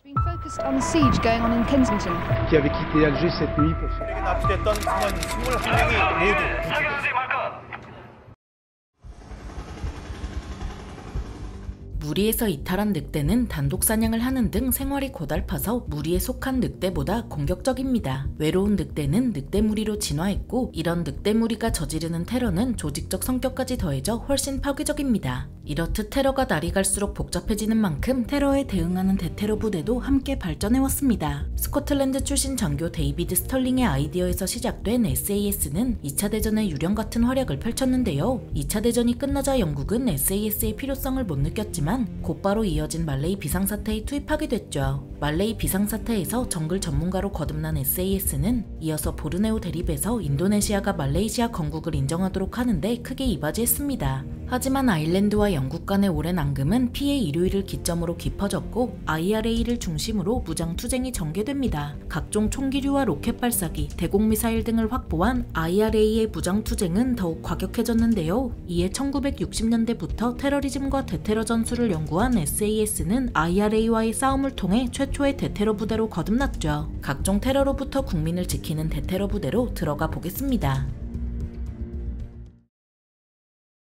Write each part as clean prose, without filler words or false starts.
Been focused on the siege going on in Kensington. qui avait quitté Alger cette nuit pour se... 납치됐던 승무원 21명이 모두 구출됐습니다. 무리에서 이탈한 늑대는 단독 사냥을 하는 등 생활이 고달파서 무리에 속한 늑대보다 공격적입니다. 외로운 늑대는 늑대 무리로 진화했고, 이런 늑대 무리가 저지르는 테러는 조직적 성격까지 더해져 훨씬 파괴적입니다. 이렇듯 테러가 날이 갈수록 복잡해지는 만큼 테러에 대응하는 대테러 부대도 함께 발전해왔습니다. 스코틀랜드 출신 장교 데이비드 스털링의 아이디어에서 시작된 SAS는 2차 대전의 유령 같은 활약을 펼쳤는데요. 2차 대전이 끝나자 영국은 SAS의 필요성을 못 느꼈지만 곧바로 이어진 말레이 비상사태에 투입하게 됐죠. 말레이 비상사태에서 정글 전문가로 거듭난 SAS는 이어서 보르네오 대립에서 인도네시아가 말레이시아 건국을 인정하도록 하는데 크게 이바지했습니다. 하지만 아일랜드와 영국 간의 오랜 앙금은 피해 일요일을 기점으로 깊어졌고, IRA를 중심으로 무장 투쟁이 전개됩니다. 각종 총기류와 로켓 발사기, 대공 미사일 등을 확보한 IRA의 무장 투쟁은 더욱 과격해졌는데요. 이에 1960년대부터 테러리즘과 대테러 전술을 연구한 SAS는 IRA와의 싸움을 통해 최초의 대테러 부대로 거듭났죠. 각종 테러로부터 국민을 지키는 대테러 부대로 들어가 보겠습니다.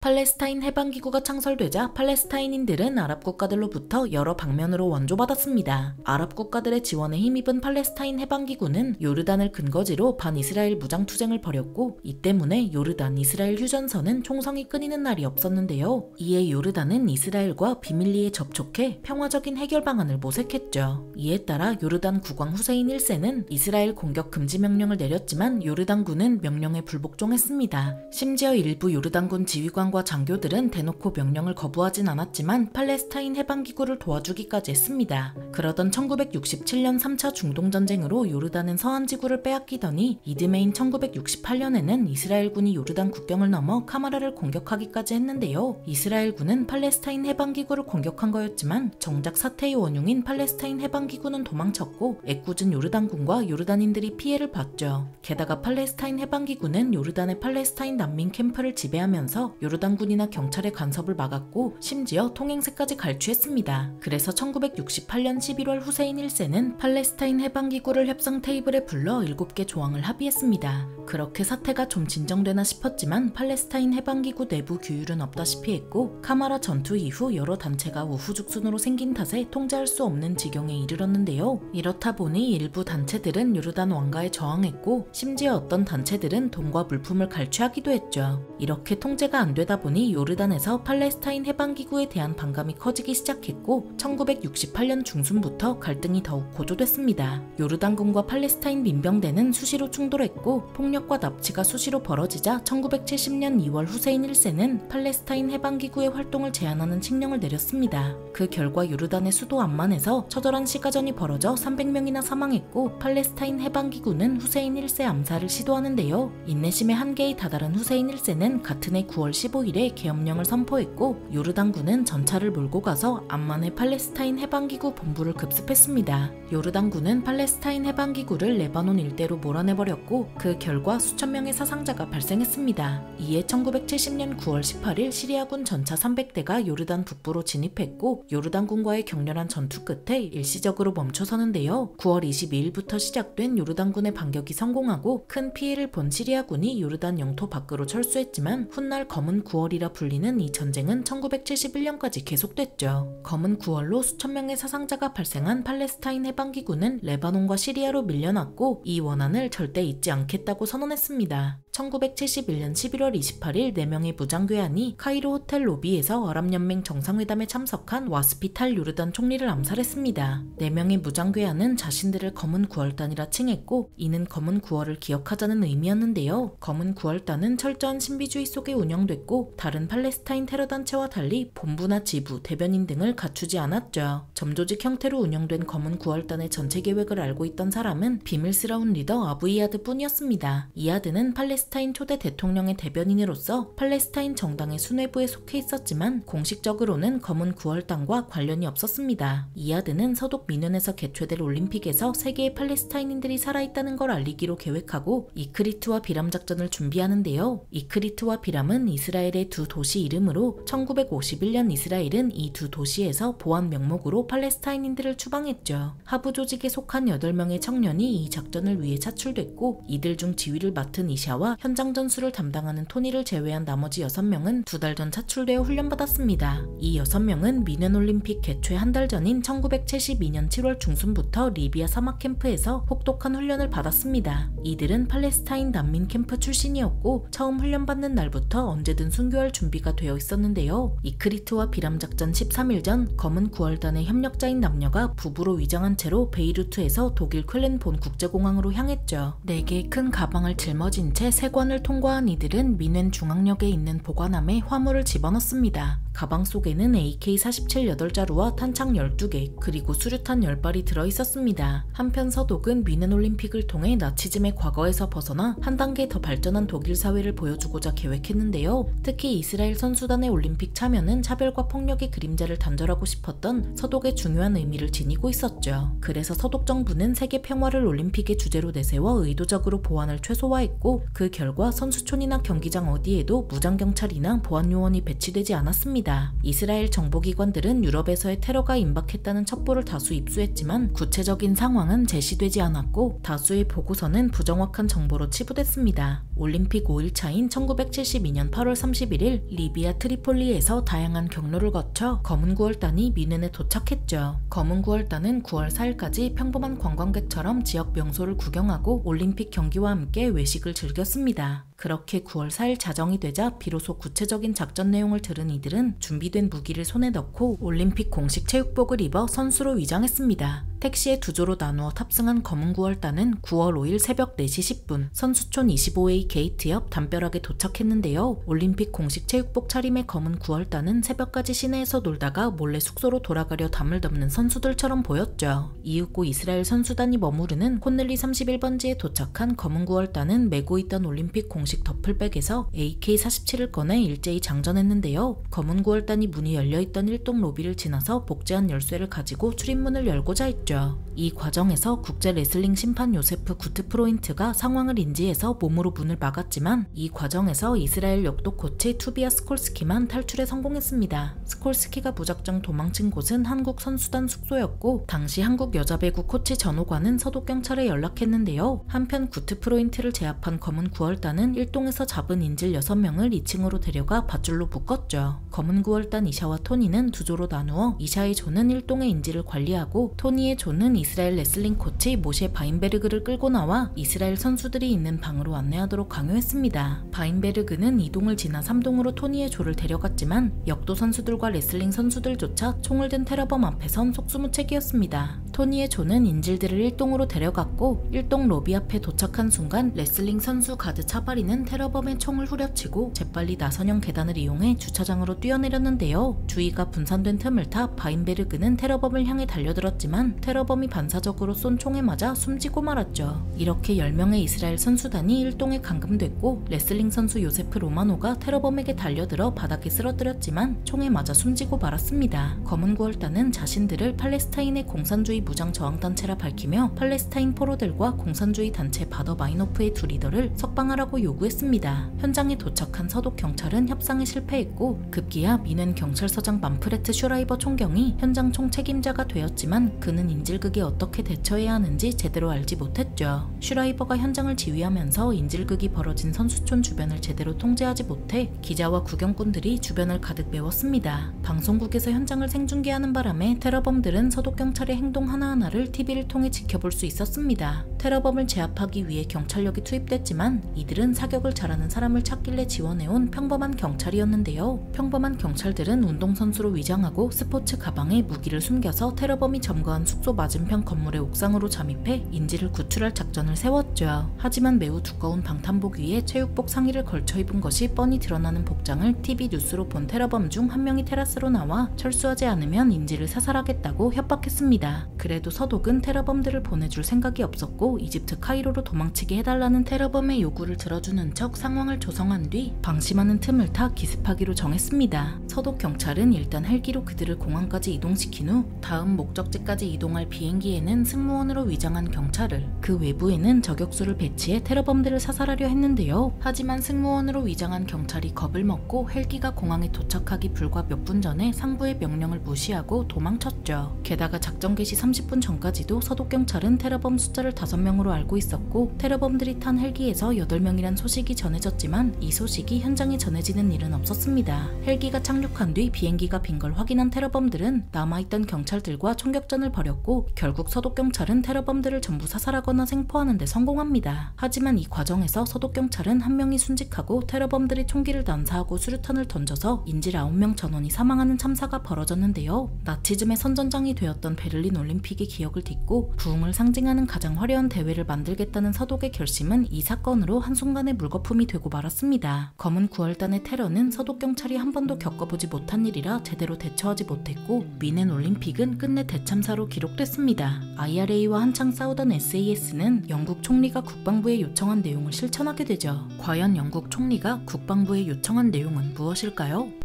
팔레스타인 해방기구가 창설되자 팔레스타인인들은 아랍 국가들로부터 여러 방면으로 원조받았습니다. 아랍 국가들의 지원에 힘입은 팔레스타인 해방기구는 요르단을 근거지로 반이스라엘 무장투쟁을 벌였고, 이 때문에 요르단 이스라엘 휴전선은 총성이 끊이는 날이 없었는데요. 이에 요르단은 이스라엘과 비밀리에 접촉해 평화적인 해결 방안을 모색했죠. 이에 따라 요르단 국왕 후세인 1세는 이스라엘 공격 금지 명령을 내렸지만 요르단군은 명령에 불복종했습니다. 심지어 일부 요르단군 지휘관과 장교들은 대놓고 명령을 거부하진 않았지만 팔레스타인 해방기구를 도와주기까지 했습니다. 그러던 1967년 3차 중동전쟁으로 요르단은 서한 지구를 빼앗기더니 이듬해인 1968년에는 이스라엘군이 요르단 국경을 넘어 카마라를 공격하기까지 했는데요. 이스라엘군은 팔레스타인 해방기구를 공격한 거였지만 정작 사태의 원흉인 팔레스타인 해방기구는 도망쳤고, 애꿎은 요르단군과 요르단인들이 피해를 봤죠. 게다가 팔레스타인 해방기구는 요르단의 팔레스타인 난민 캠프를 지배하면서 요르단군이나 경찰의 간섭을 막았고, 심지어 통행세까지 갈취했습니다. 그래서 1968년 11월 후세인 1세는 팔레스타인 해방기구를 협상 테이블에 불러 7개 조항을 합의했습니다. 그렇게 사태가 좀 진정되나 싶었지만 팔레스타인 해방기구 내부 규율은 없다시피 했고, 카마라 전투 이후 여러 단체가 우후죽순으로 생긴 탓에 통제할 수 없는 지경에 이르렀는데요. 이렇다 보니 일부 단체들은 요르단 왕가에 저항했고, 심지어 어떤 단체들은 돈과 물품을 갈취하기도 했죠. 이렇게 통제가 안 되다 보니 요르단에서 팔레스타인 해방기구에 대한 반감이 커지기 시작했고, 1968년 중순부터 갈등이 더욱 고조됐습니다. 요르단군과 팔레스타인 민병대는 수시로 충돌했고, 폭력과 납치가 수시로 벌어지자 1970년 2월 후세인 1세는 팔레스타인 해방기구의 활동을 제한하는 칙령을 내렸습니다. 그 결과 요르단의 수도 암만에서 처절한 시가전이 벌어져 300명이나 사망했고, 팔레스타인 해방기구는 후세인 1세 암살을 시도하는데요. 인내심의 한계에 다다른 후세인 1세는 같은 해 9월 15일에 계엄령을 선포했고, 요르단군은 전차를 몰고 가서 암만의 팔레스타인 해방기구 본부를 급습했습니다. 요르단군은 팔레스타인 해방기구를 레바논 일대로 몰아내버렸고, 그 결과 수천 명의 사상자가 발생했습니다. 이에 1970년 9월 18일 시리아군 전차 300대가 요르단 북부로 진입했고, 요르단군과의 격렬한 전투 끝에 일시적으로 멈춰서는데요. 9월 22일부터 시작된 요르단군의 반격이 성공하고 큰 피해를 본 시리아군이 요르단 영토 밖으로 철수했지만, 훗날 검은 9월이라 불리는 이 전쟁은 1971년까지 계속됐죠. 검은 9월로 수천 명의 사상자가 발생한 팔레스타인 해방기구는 레바논과 시리아로 밀려났고, 이 원한을 절대 잊지 않겠다고 선언했습니다. 1971년 11월 28일 4명의 무장괴한이 카이로 호텔 로비에서 아랍연맹 정상회담에 참석한 와스피탈 요르단 총리를 암살했습니다. 4명의 무장괴한은 자신들을 검은 9월단이라 칭했고, 이는 검은 9월을 기억하자는 의미였는데요. 검은 9월단은 철저한 신비주의 속에 운영됐고, 다른 팔레스타인 테러단체와 달리 본부나 지부, 대변인 등을 갖추지 않았죠. 점조직 형태로 운영된 검은 9월단의 전체 계획을 알고 있던 사람은 비밀스러운 리더 아부 이아드 뿐이었습니다. 이아드는 팔레스타인 팔레스타인 초대 대통령의 대변인으로서 팔레스타인 정당의 수뇌부에 속해 있었지만 공식적으로는 검은 9월당과 관련이 없었습니다. 이야드는 서독 미넨에서 개최될 올림픽에서 세계의 팔레스타인인들이 살아있다는 걸 알리기로 계획하고 이크리트와 비람 작전을 준비하는데요. 이크리트와 비람은 이스라엘의 두 도시 이름으로 1951년 이스라엘은 이 두 도시에서 보안 명목으로 팔레스타인인들을 추방했죠. 하부 조직에 속한 8명의 청년이 이 작전을 위해 차출됐고 이들 중 지휘를 맡은 이샤와 현장 전술을 담당하는 토니를 제외한 나머지 6명은 2달 전 차출되어 훈련받았습니다. 이 6명은 미넨 올림픽 개최 한 달 전인 1972년 7월 중순부터 리비아 사막 캠프에서 혹독한 훈련을 받았습니다. 이들은 팔레스타인 난민 캠프 출신이었고 처음 훈련받는 날부터 언제든 순교할 준비가 되어 있었는데요. 이크리트와 비람 작전 13일 전 검은 9월단의 협력자인 남녀가 부부로 위장한 채로 베이루트에서 독일 쾰른 본 국제공항으로 향했죠. 4개의 큰 가방을 짊어진 채 세관을 통과한 이들은 미넨 중앙역에 있는 보관함에 화물을 집어넣습니다. 가방 속에는 AK-47 8자루와 탄창 12개 그리고 수류탄 10발이 들어있었습니다. 한편 서독은 미넨 올림픽을 통해 나치즘의 과거에서 벗어나 한 단계 더 발전한 독일 사회를 보여주고자 계획했는데요. 특히 이스라엘 선수단의 올림픽 참여는 차별과 폭력의 그림자를 단절하고 싶었던 서독의 중요한 의미를 지니고 있었죠. 그래서 서독 정부는 세계 평화를 올림픽의 주제로 내세워 의도적으로 보안을 최소화했고 그 결과 선수촌이나 경기장 어디에도 무장경찰이나 보안요원이 배치되지 않았습니다. 이스라엘 정보기관들은 유럽에서의 테러가 임박했다는 첩보를 다수 입수했지만 구체적인 상황은 제시되지 않았고 다수의 보고서는 부정확한 정보로 치부됐습니다. 올림픽 5일차인 1972년 8월 31일 리비아 트리폴리에서 다양한 경로를 거쳐 검은 9월단이 미넨에 도착했죠. 검은 9월단은 9월 4일까지 평범한 관광객처럼 지역 명소를 구경하고 올림픽 경기와 함께 외식을 즐겼습니다. 그렇게 9월 4일 자정이 되자 비로소 구체적인 작전 내용을 들은 이들은 준비된 무기를 손에 넣고 올림픽 공식 체육복을 입어 선수로 위장했습니다. 택시에 2조로 나누어 탑승한 검은 9월단은 9월 5일 새벽 4시 10분 선수촌 25A 게이트 옆 담벼락에 도착했는데요. 올림픽 공식 체육복 차림의 검은 9월단은 새벽까지 시내에서 놀다가 몰래 숙소로 돌아가려 담을 덮는 선수들처럼 보였죠. 이윽고 이스라엘 선수단이 머무르는 콘넬리 31번지에 도착한 검은 9월단은 메고 있던 올림픽 공식 더플백에서 AK-47을 꺼내 일제히 장전했는데요. 검은 9월단이 문이 열려있던 1동 로비를 지나서 복제한 열쇠를 가지고 출입문을 열고자 했죠. 이 과정에서 국제 레슬링 심판 요세프 구트프로인트가 상황을 인지해서 몸으로 문을 막았지만 이 과정에서 이스라엘 역도 코치 투비아 스콜스키만 탈출에 성공했습니다. 스콜스키가 무작정 도망친 곳은 한국 선수단 숙소였고 당시 한국 여자배구 코치 전호관은 서독경찰에 연락했는데요. 한편 구트프로인트를 제압한 검은 9월단은 1동에서 잡은 인질 6명을 2층으로 데려가 밧줄로 묶었죠. 검은 9월단 이샤와 토니는 2조로 나누어 이샤의 조는 1동의 인질을 관리하고 토니의 조는 이스라엘 레슬링 코치 모셰 바인베르그를 끌고 나와 이스라엘 선수들이 있는 방으로 안내하도록 강요했습니다. 바인베르그는 2동을 지나 3동으로 토니의 조를 데려갔지만 역도 선수들과 레슬링 선수들조차 총을 든 테러범 앞에선 속수무책이었습니다. 토니의 조는 인질들을 1동으로 데려갔고 1동 로비 앞에 도착한 순간 레슬링 선수 가드 차바리는 테러범의 총을 후려치고 재빨리 나선형 계단을 이용해 주차장으로 뛰어내렸는데요. 주의가 분산된 틈을 타 바인베르그는 테러범을 향해 달려들었지만 테러범이 반사적으로 쏜 총에 맞아 숨지고 말았죠. 이렇게 10명의 이스라엘 선수단이 1동에 감금됐고 레슬링 선수 요세프 로마노가 테러범에게 달려들어 바닥에 쓰러뜨렸지만 총에 맞아 숨지고 말았습니다. 검은 9월단은 자신들을 팔레스타인의 공산주의 무장저항단체라 밝히며 팔레스타인 포로들과 공산주의 단체 바더 마이노프의 두 리더를 석방하라고 요구했습니다. 현장에 도착한 서독 경찰은 협상에 실패했고 급기야 미넨 경찰서장 만프레트 슈라이버 총경이 현장 총책임자가 되었지만 그는 인질극에 어떻게 대처해야 하는지 제대로 알지 못했죠. 슈라이버가 현장을 지휘하면서 인질극이 벌어진 선수촌 주변을 제대로 통제하지 못해 기자와 구경꾼들이 주변을 가득 메웠습니다. 방송국에서 현장을 생중계하는 바람에 테러범들은 서독 경찰의 행동 하나하나를 TV를 통해 지켜볼 수 있었습니다. 테러범을 제압하기 위해 경찰력이 투입됐지만 이들은 사격을 잘하는 사람을 찾길래 지원해온 평범한 경찰이었는데요. 평범한 경찰들은 운동선수로 위장하고 스포츠 가방에 무기를 숨겨서 테러범이 점거한 숙소 맞은편 건물의 옥상으로 잠입해 인질을 구출할 작전을 세웠죠. 하지만 매우 두꺼운 방탄복 위에 체육복 상의를 걸쳐 입은 것이 뻔히 드러나는 복장을 TV 뉴스로 본 테러범 중 한 명이 테라스로 나와 철수하지 않으면 인질을 사살하겠다고 협박했습니다. 그래도 서독은 테러범들을 보내줄 생각이 없었고 대로 이집트 카이로로 도망치게 해달라는 테러범의 요구를 들어주는 척 상황을 조성한 뒤 방심하는 틈을 타 기습하기로 정했습니다. 서독 경찰은 일단 헬기로 그들을 공항까지 이동시킨 후 다음 목적지까지 이동할 비행기에는 승무원으로 위장한 경찰을, 그 외부에는 저격수를 배치해 테러범들을 사살하려 했는데요. 하지만 승무원으로 위장한 경찰이 겁을 먹고 헬기가 공항에 도착하기 불과 몇 분 전에 상부의 명령을 무시하고 도망쳤죠. 게다가 작전 개시 30분 전까지도 서독 경찰은 테러범 숫자를 5명으로 알고 있었고 테러범들이 탄 헬기에서 8명이란 소식이 전해졌지만 이 소식이 현장에 전해지는 일은 없었습니다. 헬기가 착륙한 뒤 비행기가 빈 걸 확인한 테러범들은 남아있던 경찰들과 총격전을 벌였고 결국 서독 경찰은 테러범들을 전부 사살하거나 생포하는 데 성공합니다. 하지만 이 과정에서 서독 경찰은 한 명이 순직하고 테러범들이 총기를 난사하고 수류탄을 던져서 인질 9명 전원이 사망하는 참사가 벌어졌는데요. 나치즘의 선전장이 되었던 베를린 올림픽의 기억을 딛고 부흥을 상징하는 가장 화려한 대회를 만들겠다는 서독의 결심은 이 사건으로 한순간에 물거품이 되고 말았습니다. 검은 9월단의 테러는 서독 경찰이 한 번도 겪어보지 못한 일이라 제대로 대처하지 못했고 미넨 올림픽은 끝내 대참사로 기록됐습니다. IRA와 한창 싸우던 SAS는 영국 총리가 국방부에 요청한 내용을 실천하게 되죠. 과연 영국 총리가 국방부에 요청한 내용은 무엇일까요?